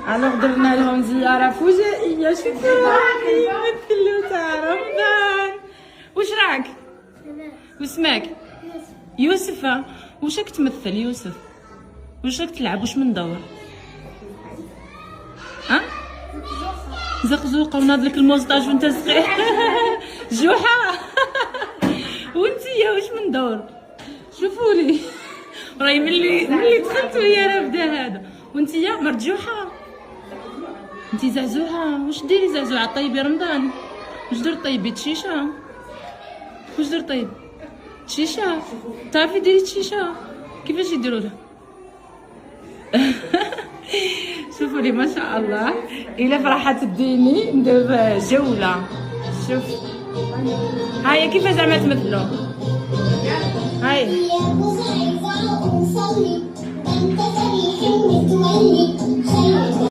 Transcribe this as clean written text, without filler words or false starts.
الوغ درنا لهم زياره فجائيه. شكرا يمثلوا تاع رمضان. واش راك؟ واسمك؟ يوسف. واش راك تمثل يوسف؟ واش راك تلعب؟ واش من دور؟ ها؟ زقزوقه وناض لك الموسطاج وانت صغير. جوحه. وانتيا واش من دور؟ شوفوا لي راهي ملي دخلت وهي راه بدا هذا. وانتيا مرجوحه. انتي زعزوعه. واش ديري زعزوعه؟ طيبي رمضان. واش درت؟ طيبي تشيشه. واش درت؟ طيب تشيشه. تعرفي ديري تشيشه كيفاش يديروها؟ شوفوا لي ما شاء الله. الا فرحه تديني ندير جوله. شوف هاي كيف زعما تمثلوا. هاي